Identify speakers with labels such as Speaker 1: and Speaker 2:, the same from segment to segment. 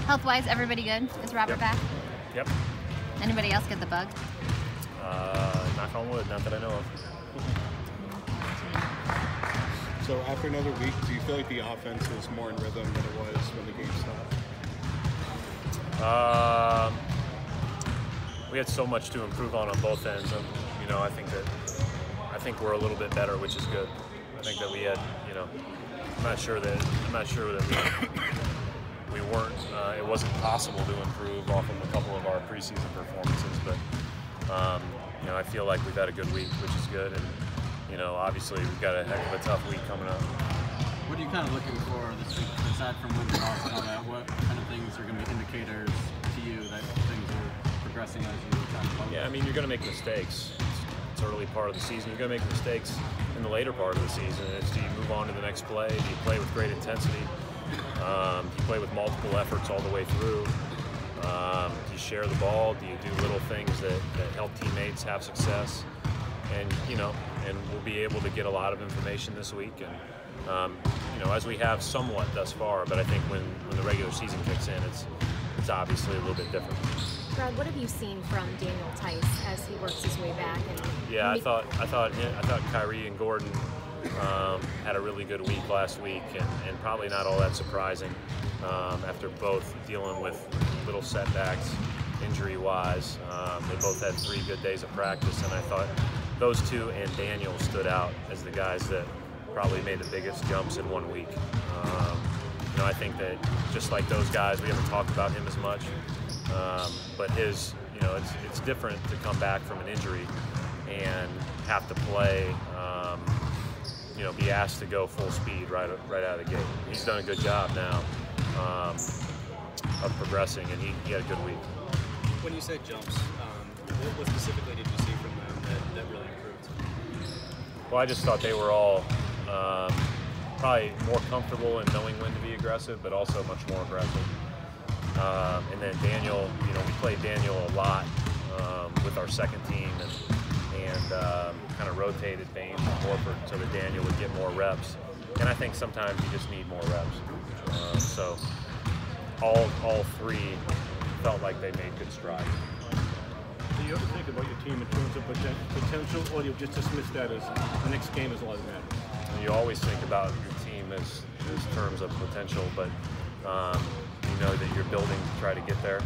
Speaker 1: Health-wise, everybody good? Is Robert back?
Speaker 2: Yep.
Speaker 1: Anybody else get the bug?
Speaker 2: Knock on wood, not that I know of.
Speaker 3: So after another week, do you feel like the offense is more in rhythm than it was when the game stopped?
Speaker 2: We had so much to improve on both ends, and you know, I think we're a little bit better, which is good. I think that we had, you know, I'm not sure that we weren't. It wasn't possible to improve off of a couple of our preseason performances, but you know, I feel like we've had a good week, which is good, and you know, obviously we've got a heck of a tough week coming up.
Speaker 4: What are you kind of looking for this week, aside from wins and losses and all that? What kind of things are going to be indicators to you that things are progressing as you kind of?
Speaker 2: Yeah, I mean, you're going to make mistakes. It's early part of the season. You're going to make mistakes in the later part of the season. It's, do you move on to the next play? Do you play with great intensity? Do you play with multiple efforts all the way through? Do you share the ball? Do you do little things that help teammates have success? And you know, and we'll be able to get a lot of information this week, and you know, as we have somewhat thus far. But I think when the regular season kicks in, it's obviously a little bit different.
Speaker 5: Brad, what have you seen from Daniel Tice as he works his way back? And
Speaker 2: yeah, I thought Kyrie and Gordon had a really good week last week, and probably not all that surprising after both dealing with little setbacks injury-wise. They both had 3 good days of practice, and I thought those two and Daniel stood out as the guys that probably made the biggest jumps in 1 week. You know, I think that just like those guys, we haven't talked about him as much, but his, you know, it's different to come back from an injury and have to play, you know, be asked to go full speed right out of the gate. He's done a good job now of progressing, and he had a good week.
Speaker 6: When you said jumps, what specifically did you see from them that really improved?
Speaker 2: Well, I just thought they were all probably more comfortable in knowing when to be aggressive, but also much more aggressive. And then Daniel, you know, we played Daniel a lot with our second team, and kind of rotated Baines and Horford so that Daniel would get more reps. And I think sometimes you just need more reps. So all 3 felt like they made good strides.
Speaker 3: Do you ever think about your team in terms of potential, or do you just dismiss that as the next game is all that matters?
Speaker 2: You always think about your team as terms of potential, but you know that you're building to try to get there.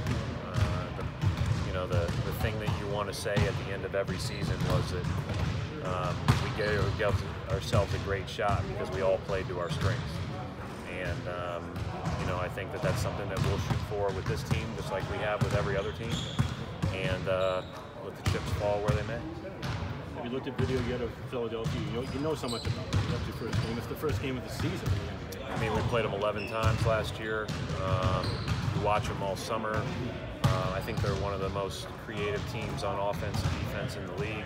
Speaker 2: You know, the thing that you want to say at the end of every season was that we gave ourselves a great shot because we all played to our strengths. And you know, I think that that's something that we'll shoot for with this team, just like we have with every other team, and let the chips fall where they may.
Speaker 3: Have you looked at video yet of Philadelphia? You know so much about it. That's your first game. It's the first game of the season.
Speaker 2: I mean, we played them 11 times last year. You watch them all summer. I think they're one of the most creative teams on offense and defense in the league,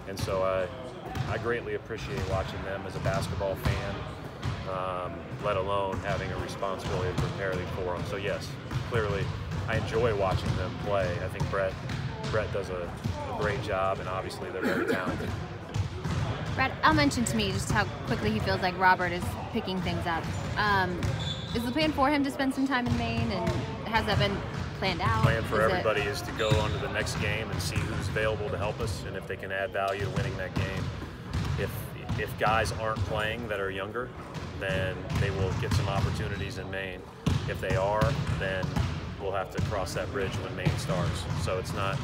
Speaker 2: and so I greatly appreciate watching them as a basketball fan, let alone having a responsibility to prepare for them. So yes, clearly I enjoy watching them play. I think Brett does a great job, and obviously they're very talented.
Speaker 1: Brad, Al mentioned to me just how quickly he feels like Robert is picking things up. Is the plan for him to spend some time in Maine, and has that been planned out?
Speaker 2: The plan for everybody is to go on to the next game and see who's available to help us, and if they can add value to winning that game. If guys aren't playing that are younger, then they will get some opportunities in Maine. If they are, then we'll have to cross that bridge when Maine starts. So it's not,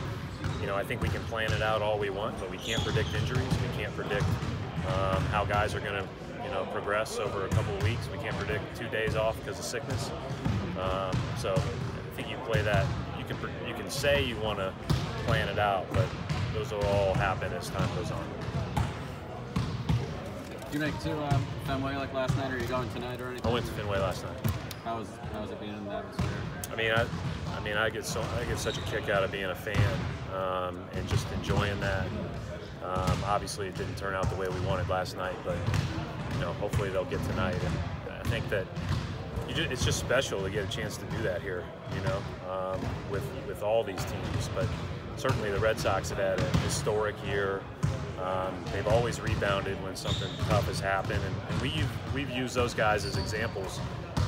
Speaker 2: you know, I think we can plan it out all we want, but we can't predict injuries. We can't predict how guys are going to, you know, progress over a couple of weeks. We can't predict 2 days off because of sickness. So I think you play that. You can say you want to plan it out, but those will all happen as time goes on.
Speaker 4: Did you make it to Fenway like last night, or are you going tonight or anything?
Speaker 2: I went to Fenway last night.
Speaker 4: How was it being in the atmosphere?
Speaker 2: I get such a kick out of being a fan and just enjoying that. Obviously, it didn't turn out the way we wanted last night, but you know, hopefully they'll get tonight. And I think that it's just special to get a chance to do that here, you know, with all these teams. But certainly the Red Sox have had a historic year. They've always rebounded when something tough has happened, and we've used those guys as examples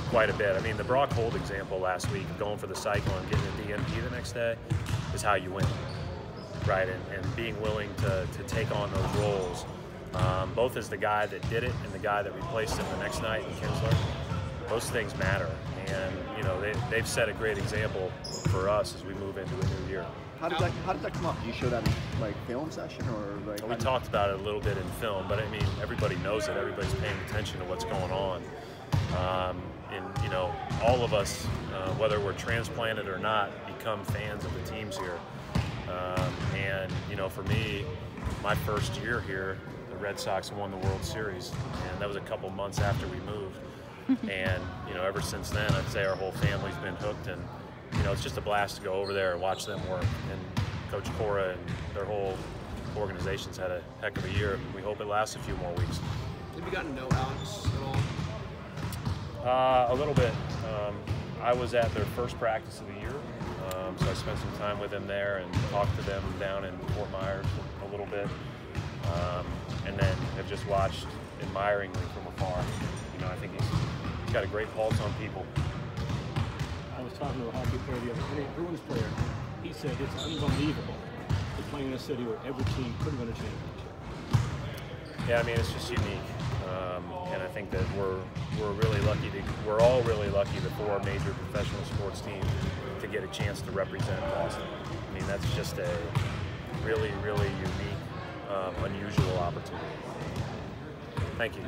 Speaker 2: quite a bit. I mean, the Brock Holt example last week of going for the cycle and getting a DNP the next day is how you win, right? And being willing to take on those roles, both as the guy that did it and the guy that replaced him the next night in Kinsler, those things matter. And you know, they've set a great example for us as we move into a new year.
Speaker 7: How did that come up? Did you show that in like film session or like?
Speaker 2: We talked about it a little bit in film, but I mean, everybody knows it. Everybody's paying attention to what's going on. And you know, all of us, whether we're transplanted or not, become fans of the teams here. And you know, for me, my first year here, the Red Sox won the World Series, and that was a couple months after we moved. And you know, ever since then, I'd say our whole family's been hooked, and you know, it's just a blast to go over there and watch them work. And Coach Cora and their whole organization's had a heck of a year. We hope it lasts a few more weeks.
Speaker 8: Have you gotten to know Alex at all?
Speaker 2: A little bit. I was at their first practice of the year, so I spent some time with him there and talked to them down in Fort Myers a little bit, and then have just watched admiringly from afar. You know, I think he's got a great pulse on people.
Speaker 3: I was talking to a hockey player the other day, a Bruins player. He said it's unbelievable to play in a city where every team could win a championship.
Speaker 2: Yeah, I mean, it's just unique. And I think that we're really lucky we're all really lucky, the 4 major professional sports teams, to get a chance to represent Boston. I mean, that's just a really, really unique, unusual opportunity. Thank you.